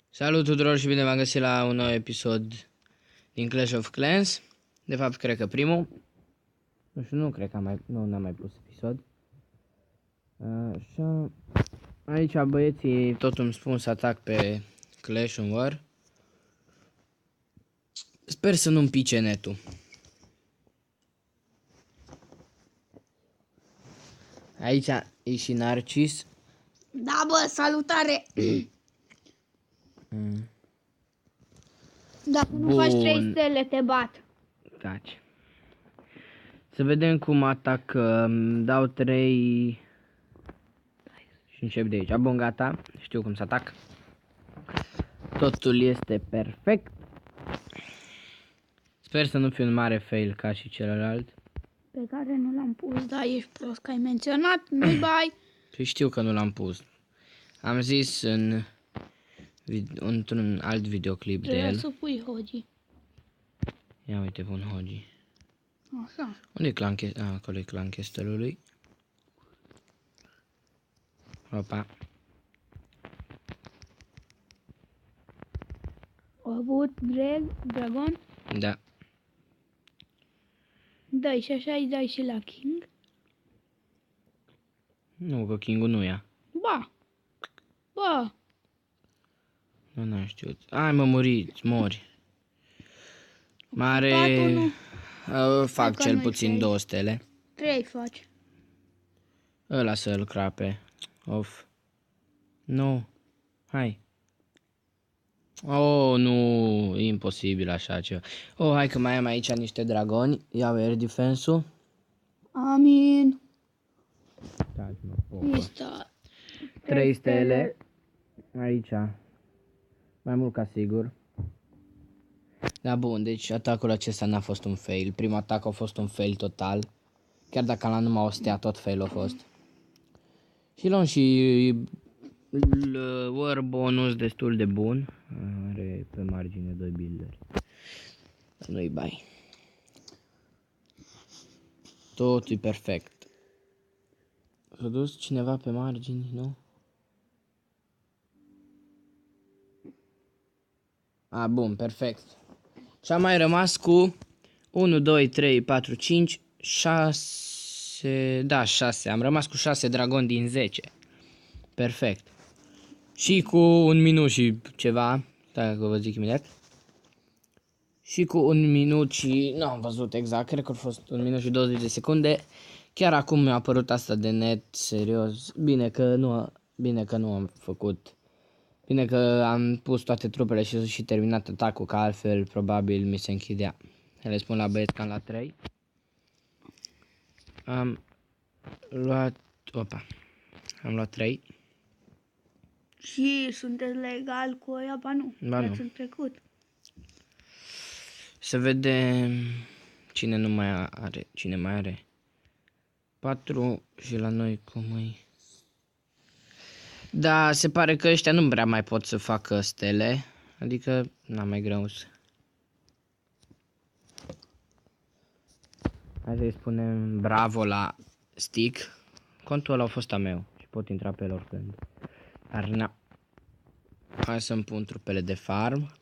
Salut tuturor și bine v-am găsit la un nou episod din Clash of Clans. De fapt, cred că primul. Nu cred că n-am mai pus episod. Așa. Aici băieții tot îmi spun să atac pe Clash în War. Sper să nu-mi pice netul. Aici e și Narcis. Da, bă, salutare! Dacă nu faci 3 stele, te bat. Taci. Să vedem cum atac. Dau 3 și încep de aici. Bun, gata. Știu cum să atac. Totul este perfect. Sper să nu fiu un mare fail ca și celălalt. Pe care nu l-am pus, da, ești prost că ai menționat, nu-i bai. Și știu că nu l-am pus. Am zis într-un alt videoclip de el. Să pui Hogi. Ia uite, pun Hogi. Așa. Unde e clan Castle? Acolo e clan Castle-ului. Opa. Au avut dragon. Da. Dai și așa îi dai și la King. Nu, că King-ul nu ia. Ba. Ba. Nu, n-am știut. Ai, mori. Mare. Fac cel puțin 2 stele. 3 faci. Ăla să-l crape. Of. Nu. Hai. Oh, nu. E imposibil așa ceva. Oh, hai că mai am aici niște dragoni. Iau air defense-ul. Amin. Taci, mă, Este 3 stele. Aici. Mai mult ca sigur. Da, bun, deci atacul acesta n-a fost un fail. Primul atac a fost un fail total. Chiar dacă am luat numai o stea, tot fail a fost. Și luăm și war bonus destul de bun. Are pe margine 2 builderi. Nu-i bai. Totul e perfect. S-a dus cineva pe margini, nu? Bun, perfect. Și am mai rămas cu 1, 2, 3, 4, 5, 6... Da, 6. Am rămas cu 6 dragoni din 10. Perfect. Și cu 1 minut și ceva. Stai că vă zic imediat. Și cu 1 minut și... Nu am văzut exact. Cred că a fost 1 minut și 20 de secunde. Chiar acum mi-a apărut asta de net. Serios. Bine că nu am făcut... Bine că am pus toate trupele și terminat atacul, că altfel probabil mi se închidea. Le spun la băieți cam la 3. Am luat 3. Și sunteți legal cu ăia, ba nu? Ba nu. În trecut. Să vedem cine nu mai are, cine mai are. 4 și la noi cum e. Da, se pare că ăștia nu prea mai pot să facă stele. Adică, n-am mai greu. Hai să-i spunem bravo la Stick. Contul ăla a fost a meu și pot intra pe el oricând. Dar na. Hai să-mi pun trupele de farm.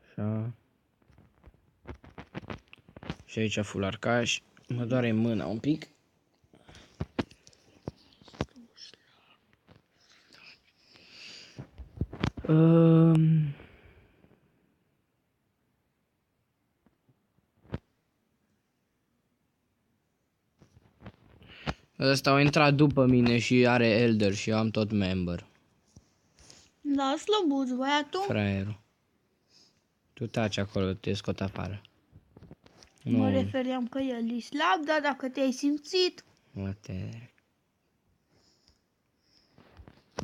Așa. Și aici full arcaș. Mă doare mâna un pic. Ăsta a intrat după mine și are Elder și eu am tot member. Da, slăbuț, băiatul. Fraierul. Tu taci acolo, te scot afară. Mă refeream că el e slab, dar dacă te-ai simțit... Mă te...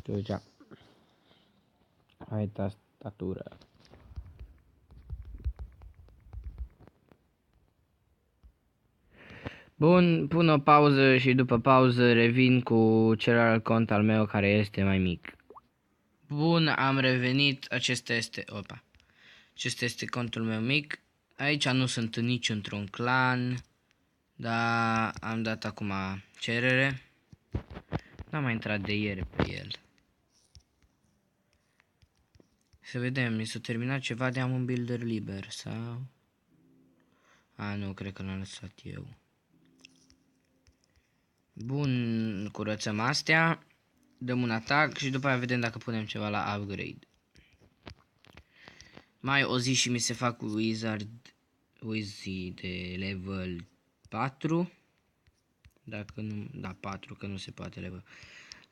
Tu cea. Ai tastatură. Bun, pun o pauză și după pauză revin cu celălalt cont al meu care este mai mic. Bun, am revenit. Acesta este contul meu mic. Aici nu sunt nici într-un clan, Da, am dat acum cerere. N-am mai intrat de ieri pe el. Să vedem, mi s-a terminat ceva de am un builder liber sau... A, nu, cred că l-am lăsat eu. Bun, curățăm astea. Dăm un atac și după aia vedem dacă punem ceva la upgrade. Mai o zi și mi se fac Wizzy de level 4. Dacă nu, da 4 că nu se poate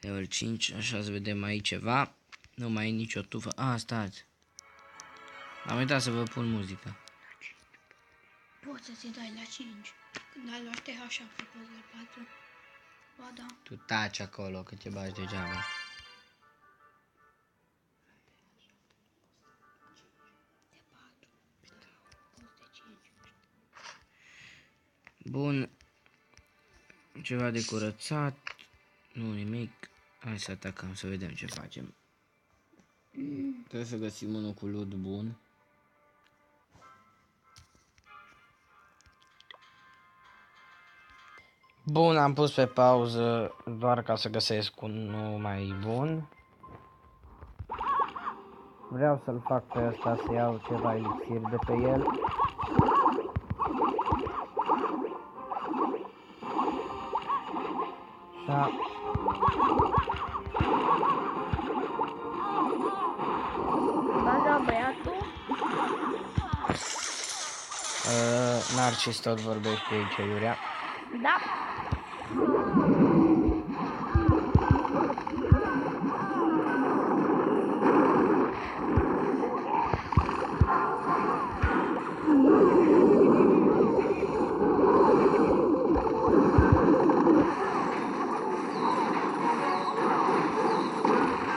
level 5, așa să vedem aici ceva. Nu mai e nicio tufă. A, stați. Am uitat să vă pun muzica. Poți să-ți dai la 5. Când ai luat TH pe poți la 4. Ba da. Tu taci acolo că te bagi degeaba. De 4. Poți de 5. Bun. Ceva de curățat. Nu nimic. Hai să atacăm să vedem ce facem. Trebuie să găsim unul cu loot bun. Bun, am pus pe pauză doar ca să găsesc unul mai bun. Vreau să-l fac pe ăsta să iau ceva elixir de pe el. Așa. Ba da, băiatul. Narcis tot vorbește aici, Iurea. Da.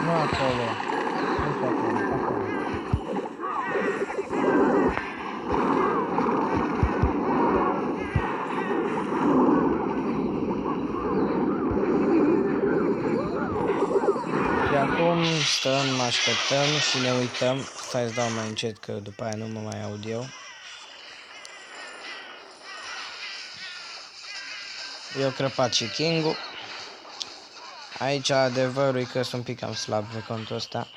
Nu acolo. Nu acolo, acolo. Și acum stăm, așteptăm și ne uităm. Stai să dau mai încet că după aia nu mă mai aud eu. Eu crăpat și King-ul. Aici adevărul e că sunt un pic cam slab pe contul ăsta.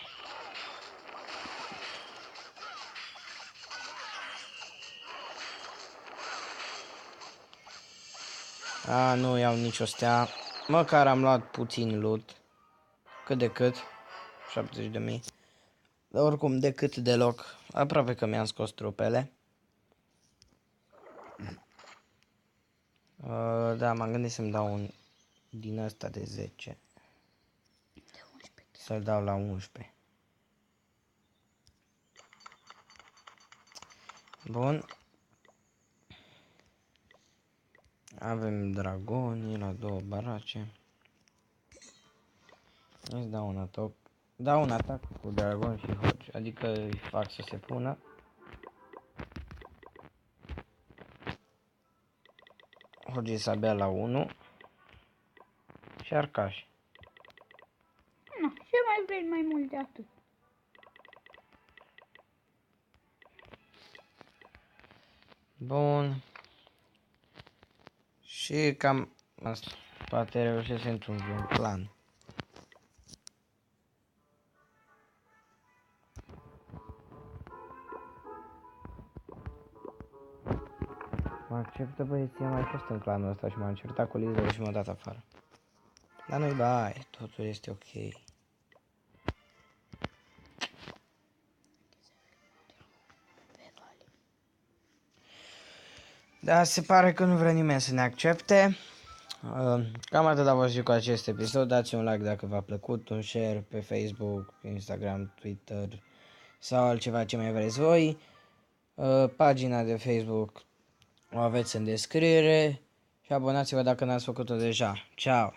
A, nu iau nicio stea. Măcar am luat puțin loot. Cât de cât. 70.000. Dar oricum decât deloc. Aproape că mi-am scos trupele. Da, m-am gândit să-mi dau un din ăsta de 10. De 11. Să-l dau la 11. Bun. Avem dragoni la 2 barace. Îți dau un atac. Dau un atac cu dragon și hoci. Adică îi fac să se pună. Hoci să abia la 1. Și arcași. Nu, ce mai vrei mai mult de atât? Bun. Și cam asta. Poate reușesc să intru într-un plan. Mă acceptă băieții, am mai fost în clanul ăsta și m-am certat cu liderul și m-a dat afară. Dar nu-i bai, totul este ok. Da, se pare că nu vrea nimeni să ne accepte. Cam atât a fost și cu acest episod. Dați un like dacă v-a plăcut, un share pe Facebook, pe Instagram, Twitter sau altceva ce mai vreți voi. Pagina de Facebook o aveți în descriere și abonați-vă dacă n-ați făcut-o deja. Ciao!